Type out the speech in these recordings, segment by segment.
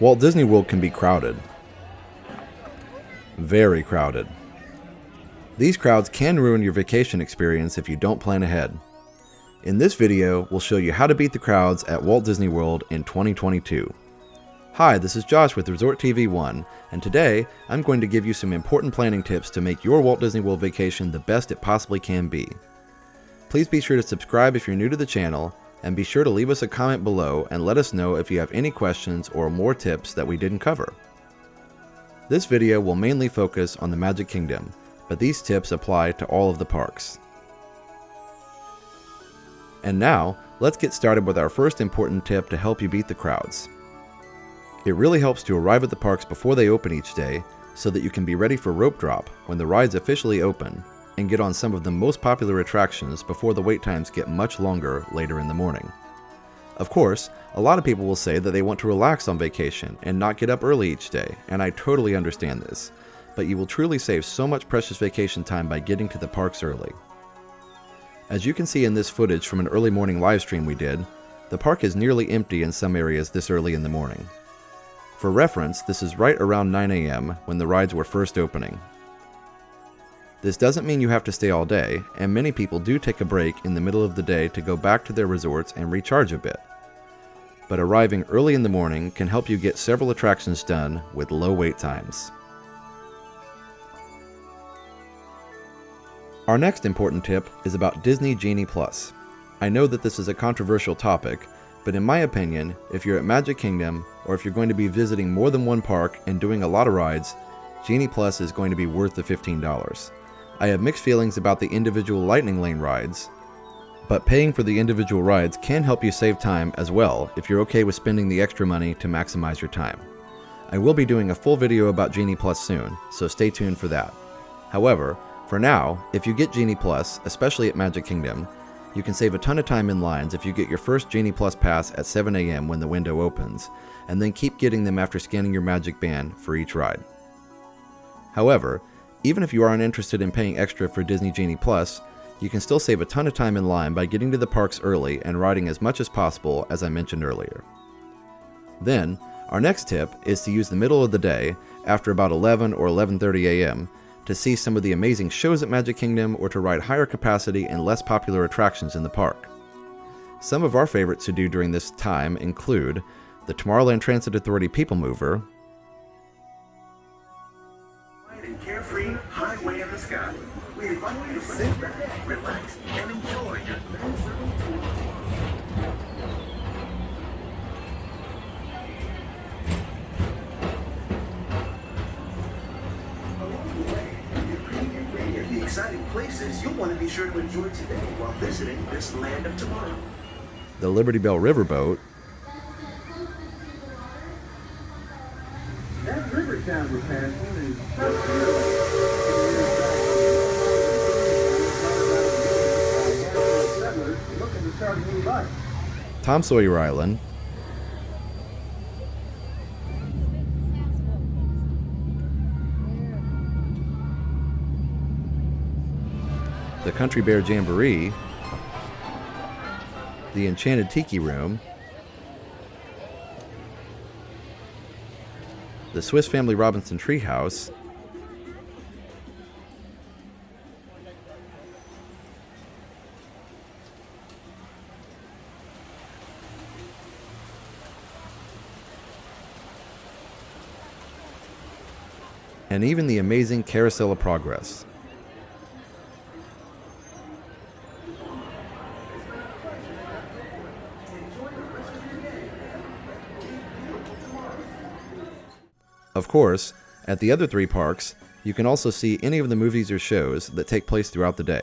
Walt Disney World can be crowded. Very crowded. These crowds can ruin your vacation experience if you don't plan ahead. In this video, we'll show you how to beat the crowds at Walt Disney World in 2022. Hi, this is Josh with Resort TV 1, and today I'm going to give you some important planning tips to make your Walt Disney World vacation the best it possibly can be. Please be sure to subscribe if you're new to the channel, and be sure to leave us a comment below and let us know if you have any questions or more tips that we didn't cover. This video will mainly focus on the Magic Kingdom, but these tips apply to all of the parks. And now, let's get started with our first important tip to help you beat the crowds. It really helps to arrive at the parks before they open each day so that you can be ready for rope drop when the rides officially open and get on some of the most popular attractions before the wait times get much longer later in the morning. Of course, a lot of people will say that they want to relax on vacation and not get up early each day, and I totally understand this, but you will truly save so much precious vacation time by getting to the parks early. As you can see in this footage from an early morning live stream we did, the park is nearly empty in some areas this early in the morning. For reference, this is right around 9 a.m. when the rides were first opening. This doesn't mean you have to stay all day, and many people do take a break in the middle of the day to go back to their resorts and recharge a bit. But arriving early in the morning can help you get several attractions done with low wait times. Our next important tip is about Disney Genie Plus. I know that this is a controversial topic, but in my opinion, if you're at Magic Kingdom, or if you're going to be visiting more than one park and doing a lot of rides, Genie Plus is going to be worth the $15. I have mixed feelings about the individual Lightning Lane rides, but paying for the individual rides can help you save time as well if you're okay with spending the extra money to maximize your time. I will be doing a full video about Genie Plus soon, so stay tuned for that. However, for now, if you get Genie Plus, especially at Magic Kingdom, you can save a ton of time in lines if you get your first Genie Plus pass at 7 a.m. when the window opens, and then keep getting them after scanning your Magic Band for each ride. However, even if you aren't interested in paying extra for Disney Genie Plus, you can still save a ton of time in line by getting to the parks early and riding as much as possible, as I mentioned earlier. Then, our next tip is to use the middle of the day, after about 11 or 11:30 a.m., to see some of the amazing shows at Magic Kingdom or to ride higher capacity and less popular attractions in the park. Some of our favorites to do during this time include the Tomorrowland Transit Authority People Mover, Carefree highway in the sky. We invite you to sit back, relax, and enjoy your non-serving tour. Along the way, you're creating at the exciting places you'll want to be sure to enjoy today while visiting this land of tomorrow. the Liberty Bell Riverboat, That river town we're passing is looking to start a new life. Tom Sawyer Island, the Country Bear Jamboree, the Enchanted Tiki Room, the Swiss Family Robinson Treehouse, and even the amazing Carousel of Progress. Of course, at the other three parks, you can also see any of the movies or shows that take place throughout the day.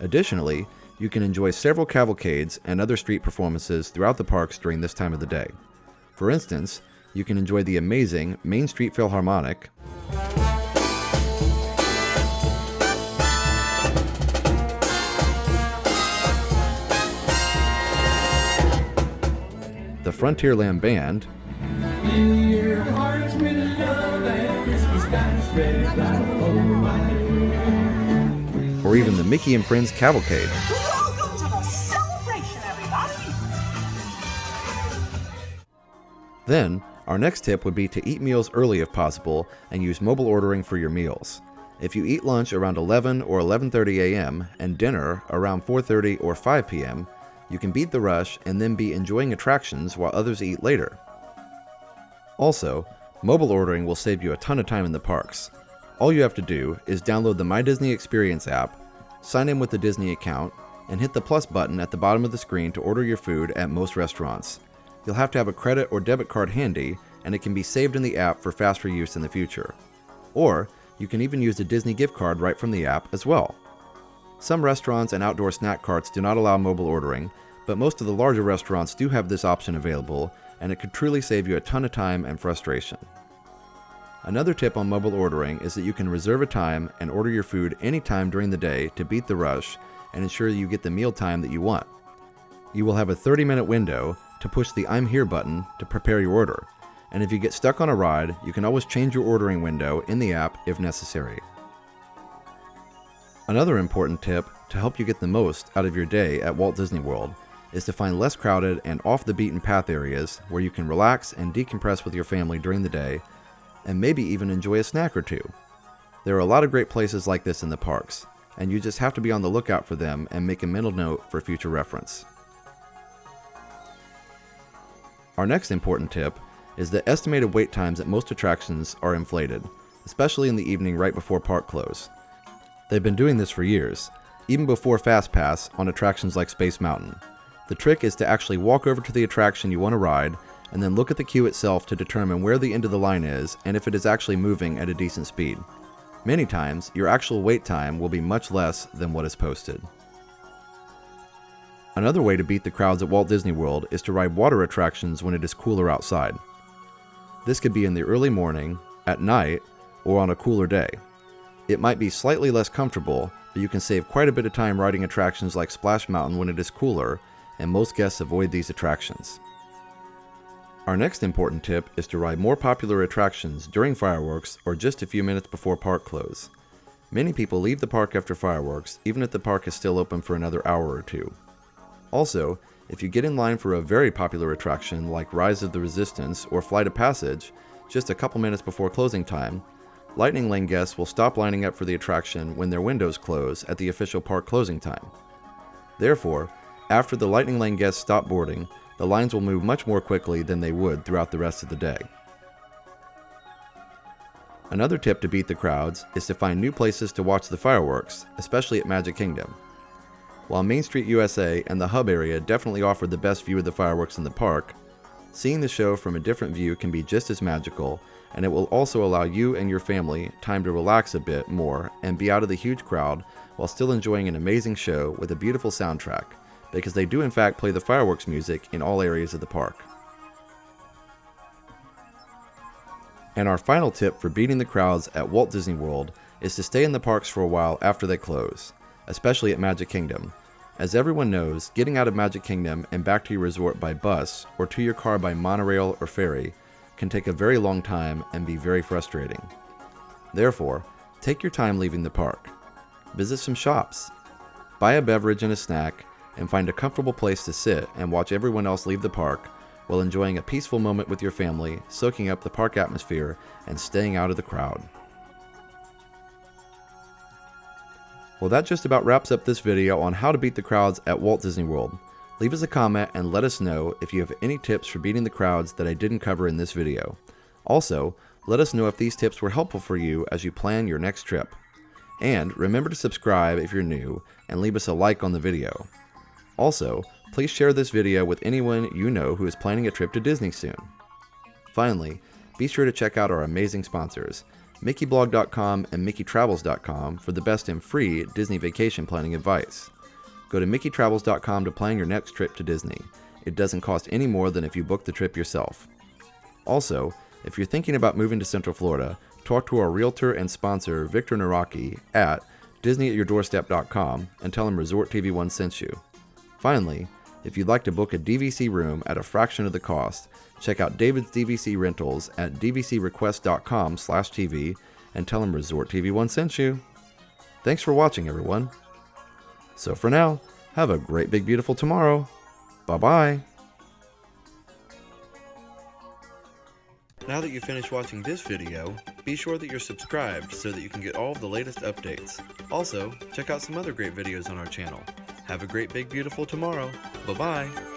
Additionally, you can enjoy several cavalcades and other street performances throughout the parks during this time of the day. For instance, you can enjoy the amazing Main Street Philharmonic, the Frontierland Band, or even the Mickey and Friends Cavalcade. Welcome to the celebration, everybody! Then, Our next tip would be to eat meals early if possible and use mobile ordering for your meals. If you eat lunch around 11 or 11:30 a.m. and dinner around 4:30 or 5 p.m., you can beat the rush and then be enjoying attractions while others eat later. Also, mobile ordering will save you a ton of time in the parks. All you have to do is download the My Disney Experience app, sign in with a Disney account, and hit the plus button at the bottom of the screen to order your food at most restaurants. You'll have to have a credit or debit card handy, and it can be saved in the app for faster use in the future. Or, you can even use a Disney gift card right from the app as well. Some restaurants and outdoor snack carts do not allow mobile ordering, but most of the larger restaurants do have this option available, and it could truly save you a ton of time and frustration. Another tip on mobile ordering is that you can reserve a time and order your food anytime during the day to beat the rush and ensure you get the meal time that you want. You will have a 30-minute window to push the I'm Here button to prepare your order, and if you get stuck on a ride, you can always change your ordering window in the app if necessary. Another important tip to help you get the most out of your day at Walt Disney World is to find less crowded and off-the-beaten-path areas where you can relax and decompress with your family during the day, and maybe even enjoy a snack or two. There are a lot of great places like this in the parks, and you just have to be on the lookout for them and make a mental note for future reference. Our next important tip is that estimated wait times at most attractions are inflated, especially in the evening right before park close. They've been doing this for years, even before Fast Pass on attractions like Space Mountain. The trick is to actually walk over to the attraction you want to ride, and then look at the queue itself to determine where the end of the line is and if it is actually moving at a decent speed. Many times, your actual wait time will be much less than what is posted. Another way to beat the crowds at Walt Disney World is to ride water attractions when it is cooler outside. This could be in the early morning, at night, or on a cooler day. It might be slightly less comfortable, but you can save quite a bit of time riding attractions like Splash Mountain when it is cooler, and most guests avoid these attractions. Our next important tip is to ride more popular attractions during fireworks or just a few minutes before park close. Many people leave the park after fireworks, even if the park is still open for another hour or two. Also, if you get in line for a very popular attraction like Rise of the Resistance or Flight of Passage just a couple minutes before closing time, Lightning Lane guests will stop lining up for the attraction when their windows close at the official park closing time. Therefore, after the Lightning Lane guests stop boarding, the lines will move much more quickly than they would throughout the rest of the day. Another tip to beat the crowds is to find new places to watch the fireworks, especially at Magic Kingdom. While Main Street USA and the Hub area definitely offer the best view of the fireworks in the park, seeing the show from a different view can be just as magical, and it will also allow you and your family time to relax a bit more and be out of the huge crowd while still enjoying an amazing show with a beautiful soundtrack, because they do in fact play the fireworks music in all areas of the park. And our final tip for beating the crowds at Walt Disney World is to stay in the parks for a while after they close, especially at Magic Kingdom. As everyone knows, getting out of Magic Kingdom and back to your resort by bus or to your car by monorail or ferry can take a very long time and be very frustrating. Therefore, take your time leaving the park. Visit some shops, buy a beverage and a snack, and find a comfortable place to sit and watch everyone else leave the park while enjoying a peaceful moment with your family, soaking up the park atmosphere, and staying out of the crowd. Well, that just about wraps up this video on how to beat the crowds at Walt Disney World. Leave us a comment and let us know if you have any tips for beating the crowds that I didn't cover in this video. Also, let us know if these tips were helpful for you as you plan your next trip. And remember to subscribe if you're new and leave us a like on the video. Also, please share this video with anyone you know who is planning a trip to Disney soon. Finally, be sure to check out our amazing sponsors, MickeyBlog.com and MickeyTravels.com, for the best and free Disney vacation planning advice. Go to MickeyTravels.com to plan your next trip to Disney. It doesn't cost any more than if you book the trip yourself. Also, if you're thinking about moving to Central Florida, talk to our realtor and sponsor Victor Naraki at DisneyAtYourDoorstep.com and tell him Resort TV 1 sent you. Finally, if you'd like to book a DVC room at a fraction of the cost, check out David's DVC Rentals at dvcrequest.com/TV and tell him Resort TV 1 sent you. Thanks for watching, everyone. So for now, have a great big beautiful tomorrow. Bye-bye. Now that you've finished watching this video, be sure that you're subscribed so that you can get all of the latest updates. Also, check out some other great videos on our channel. Have a great, big, beautiful tomorrow. Bye-bye.